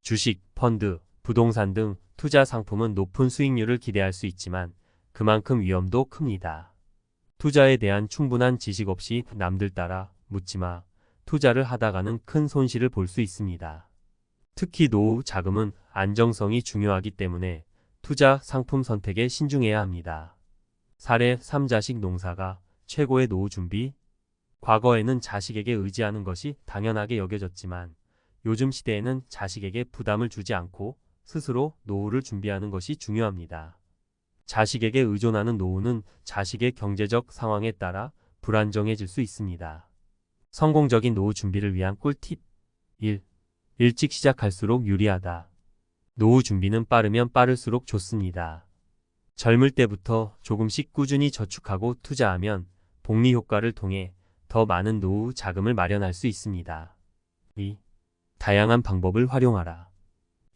주식, 펀드, 부동산 등 투자 상품은 높은 수익률을 기대할 수 있지만 그만큼 위험도 큽니다. 투자에 대한 충분한 지식 없이 남들 따라 묻지마 투자를 하다가는 큰 손실을 볼 수 있습니다. 특히 노후 자금은 안정성이 중요하기 때문에 투자 상품 선택에 신중해야 합니다. 사례 3, 자식 농사가 최고의 노후 준비. 과거에는 자식에게 의지하는 것이 당연하게 여겨졌지만 요즘 시대에는 자식에게 부담을 주지 않고 스스로 노후를 준비하는 것이 중요합니다. 자식에게 의존하는 노후는 자식의 경제적 상황에 따라 불안정해질 수 있습니다. 성공적인 노후 준비를 위한 꿀팁. 1. 일찍 시작할수록 유리하다. 노후 준비는 빠르면 빠를수록 좋습니다. 젊을 때부터 조금씩 꾸준히 저축하고 투자하면 복리 효과를 통해 더 많은 노후 자금을 마련할 수 있습니다. 2. 다양한 방법을 활용하라.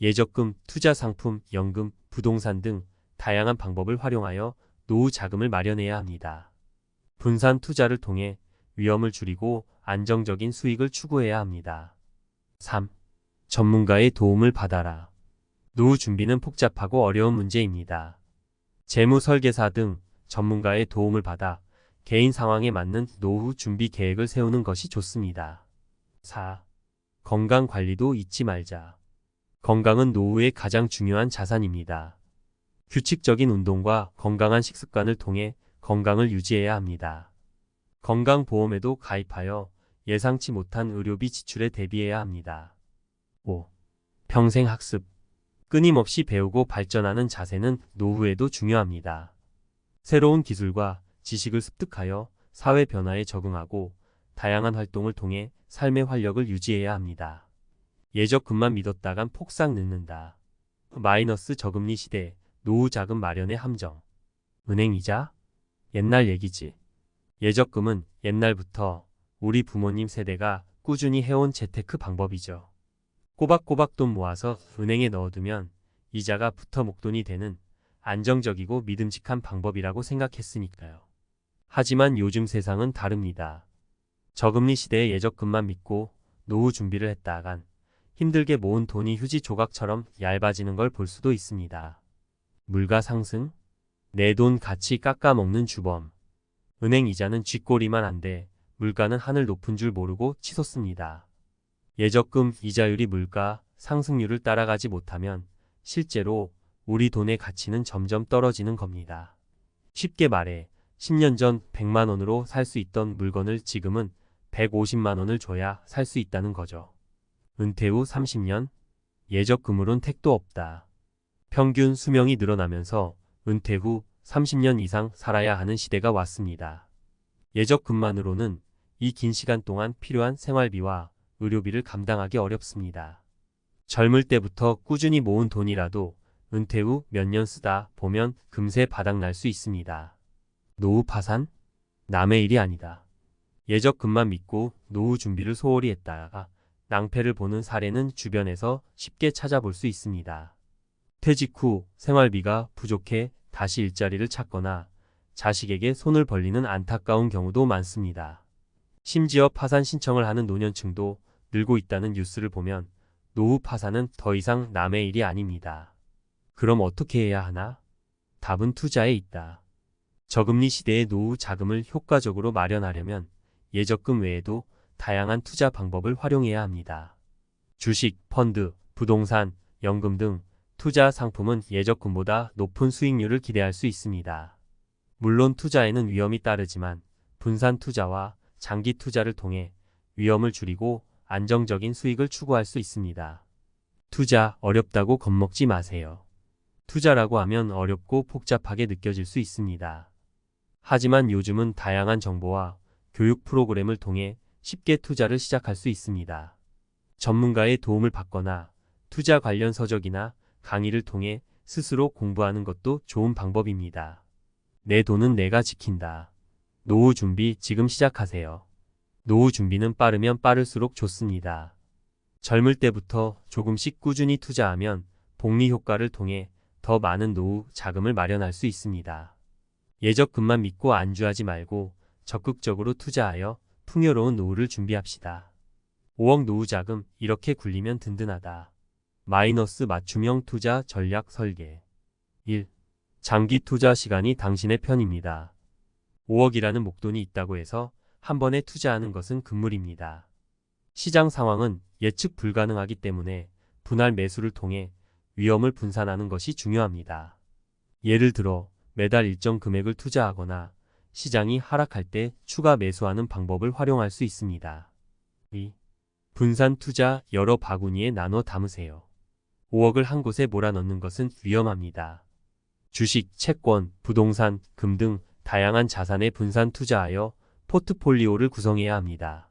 예적금, 투자 상품, 연금, 부동산 등 다양한 방법을 활용하여 노후 자금을 마련해야 합니다. 분산 투자를 통해 위험을 줄이고 안정적인 수익을 추구해야 합니다. 3. 전문가의 도움을 받아라. 노후 준비는 복잡하고 어려운 문제입니다. 재무 설계사 등 전문가의 도움을 받아 개인 상황에 맞는 노후 준비 계획을 세우는 것이 좋습니다. 4. 건강 관리도 잊지 말자. 건강은 노후의 가장 중요한 자산입니다. 규칙적인 운동과 건강한 식습관을 통해 건강을 유지해야 합니다. 건강보험에도 가입하여 예상치 못한 의료비 지출에 대비해야 합니다. 5. 평생 학습. 끊임없이 배우고 발전하는 자세는 노후에도 중요합니다. 새로운 기술과 지식을 습득하여 사회 변화에 적응하고 다양한 활동을 통해 삶의 활력을 유지해야 합니다. 예적금만 믿었다간 폭삭 늙는다. 마이너스 저금리 시대, 노후 자금 마련의 함정. 은행 이자? 옛날 얘기지. 예적금은 옛날부터 우리 부모님 세대가 꾸준히 해온 재테크 방법이죠. 꼬박꼬박 돈 모아서 은행에 넣어두면 이자가 붙어 목돈이 되는 안정적이고 믿음직한 방법이라고 생각했으니까요. 하지만 요즘 세상은 다릅니다. 저금리 시대의 예적금만 믿고 노후 준비를 했다간 힘들게 모은 돈이 휴지 조각처럼 얇아지는 걸 볼 수도 있습니다. 물가 상승? 내 돈 같이 깎아먹는 주범. 은행 이자는 쥐꼬리만 한데 물가는 하늘 높은 줄 모르고 치솟습니다. 예적금 이자율이 물가 상승률을 따라가지 못하면 실제로 우리 돈의 가치는 점점 떨어지는 겁니다. 쉽게 말해 10년 전 100만 원으로 살 수 있던 물건을 지금은 150만 원을 줘야 살 수 있다는 거죠. 은퇴 후 30년? 예적금으론 택도 없다. 평균 수명이 늘어나면서 은퇴 후 30년 이상 살아야 하는 시대가 왔습니다. 예적금만으로는 이 긴 시간 동안 필요한 생활비와 의료비를 감당하기 어렵습니다. 젊을 때부터 꾸준히 모은 돈이라도 은퇴 후 몇 년 쓰다 보면 금세 바닥날 수 있습니다. 노후 파산? 남의 일이 아니다. 예적금만 믿고 노후 준비를 소홀히 했다가 낭패를 보는 사례는 주변에서 쉽게 찾아볼 수 있습니다. 퇴직 후 생활비가 부족해 다시 일자리를 찾거나 자식에게 손을 벌리는 안타까운 경우도 많습니다. 심지어 파산 신청을 하는 노년층도 늘고 있다는 뉴스를 보면 노후 파산은 더 이상 남의 일이 아닙니다. 그럼 어떻게 해야 하나? 답은 투자에 있다. 저금리 시대의 노후 자금을 효과적으로 마련하려면 예적금 외에도 다양한 투자 방법을 활용해야 합니다. 주식, 펀드, 부동산, 연금 등 투자 상품은 예적금보다 높은 수익률을 기대할 수 있습니다. 물론 투자에는 위험이 따르지만 분산 투자와 장기 투자를 통해 위험을 줄이고 안정적인 수익을 추구할 수 있습니다. 투자 어렵다고 겁먹지 마세요. 투자라고 하면 어렵고 복잡하게 느껴질 수 있습니다. 하지만 요즘은 다양한 정보와 교육 프로그램을 통해 쉽게 투자를 시작할 수 있습니다. 전문가의 도움을 받거나 투자 관련 서적이나 강의를 통해 스스로 공부하는 것도 좋은 방법입니다. 내 돈은 내가 지킨다. 노후 준비 지금 시작하세요. 노후 준비는 빠르면 빠를수록 좋습니다. 젊을 때부터 조금씩 꾸준히 투자하면 복리 효과를 통해 더 많은 노후 자금을 마련할 수 있습니다. 예적금만 믿고 안주하지 말고 적극적으로 투자하여 풍요로운 노후를 준비합시다. 5억 노후 자금 이렇게 굴리면 든든하다. 마이너스 맞춤형 투자 전략 설계. 1. 장기 투자 시간이 당신의 편입니다. 5억이라는 목돈이 있다고 해서 한 번에 투자하는 것은 금물입니다. 시장 상황은 예측 불가능하기 때문에 분할 매수를 통해 위험을 분산하는 것이 중요합니다. 예를 들어 매달 일정 금액을 투자하거나 시장이 하락할 때 추가 매수하는 방법을 활용할 수 있습니다. 2. 분산 투자 여러 바구니에 나눠 담으세요. 5억을 한 곳에 몰아넣는 것은 위험합니다. 주식, 채권, 부동산, 금 등 다양한 자산에 분산 투자하여 포트폴리오를 구성해야 합니다.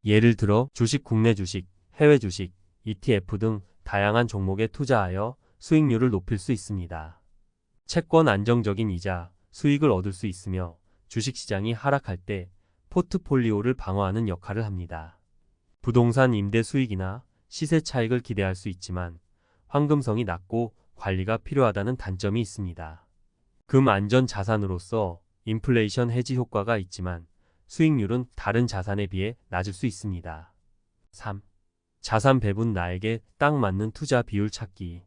예를 들어 주식, 국내 주식, 해외 주식, ETF 등 다양한 종목에 투자하여 수익률을 높일 수 있습니다. 채권 안정적인 이자, 수익을 얻을 수 있으며 주식시장이 하락할 때 포트폴리오를 방어하는 역할을 합니다. 부동산 임대 수익이나 시세 차익을 기대할 수 있지만 황금성이 낮고 관리가 필요하다는 단점이 있습니다. 금 안전 자산으로서 인플레이션 해지 효과가 있지만 수익률은 다른 자산에 비해 낮을 수 있습니다. 3. 자산 배분 나에게 딱 맞는 투자 비율 찾기.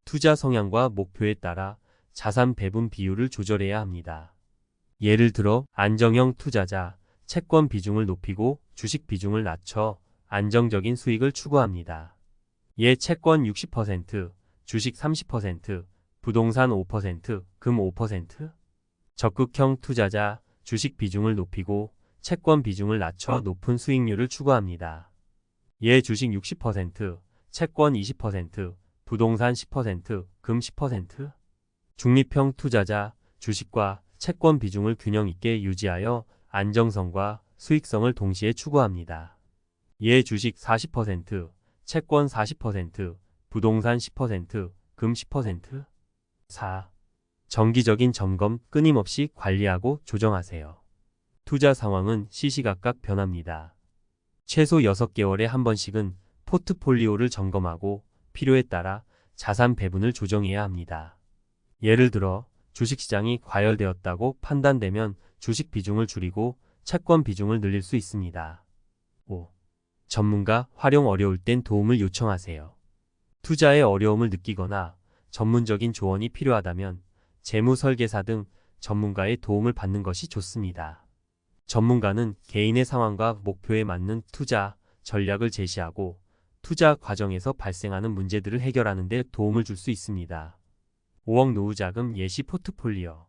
투자 성향과 목표에 따라 자산 배분 비율을 조절해야 합니다. 예를 들어 안정형 투자자, 채권 비중을 높이고 주식 비중을 낮춰 안정적인 수익을 추구합니다. 예 채권 60%, 주식 30%, 부동산 5%, 금 5%? 적극형 투자자, 주식 비중을 높이고 채권 비중을 낮춰 높은 수익률을 추구합니다. 예 주식 60%, 채권 20%, 부동산 10%, 금 10%? 중립형 투자자, 주식과 채권 비중을 균형 있게 유지하여 안정성과 수익성을 동시에 추구합니다. 예 주식 40%, 채권 40%, 부동산 10%, 금 10%? 4. 정기적인 점검 끊임없이 관리하고 조정하세요. 투자 상황은 시시각각 변합니다. 최소 6개월에 한 번씩은 포트폴리오를 점검하고 필요에 따라 자산 배분을 조정해야 합니다. 예를 들어 주식시장이 과열되었다고 판단되면 주식 비중을 줄이고 채권 비중을 늘릴 수 있습니다. 5. 전문가 활용 어려울 땐 도움을 요청하세요. 투자에 어려움을 느끼거나 전문적인 조언이 필요하다면 재무설계사 등 전문가의 도움을 받는 것이 좋습니다. 전문가는 개인의 상황과 목표에 맞는 투자 전략을 제시하고 투자 과정에서 발생하는 문제들을 해결하는 데 도움을 줄 수 있습니다. 5억 노후 자금 예시 포트폴리오.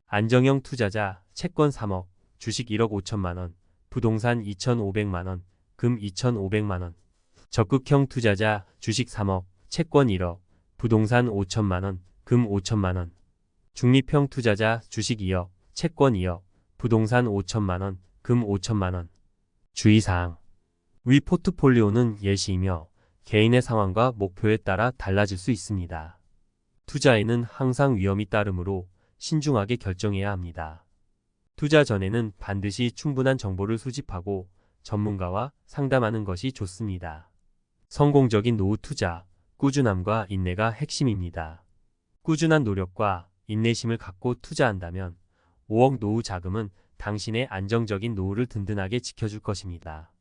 안정형 투자자, 채권 3억, 주식 1억 5천만 원, 부동산 2,500만 원, 금 2,500만 원. 적극형 투자자, 주식 3억, 채권 1억, 부동산 5천만 원, 금 5천만 원. 중립형 투자자, 주식 2억, 채권 2억, 부동산 5천만 원, 금 5천만 원. 주의사항. 위 포트폴리오는 예시이며 개인의 상황과 목표에 따라 달라질 수 있습니다. 투자에는 항상 위험이 따르므로 신중하게 결정해야 합니다. 투자 전에는 반드시 충분한 정보를 수집하고 전문가와 상담하는 것이 좋습니다. 성공적인 노후 투자, 꾸준함과 인내가 핵심입니다. 꾸준한 노력과 인내심을 갖고 투자한다면 5억 노후 자금은 당신의 안정적인 노후를 든든하게 지켜줄 것입니다.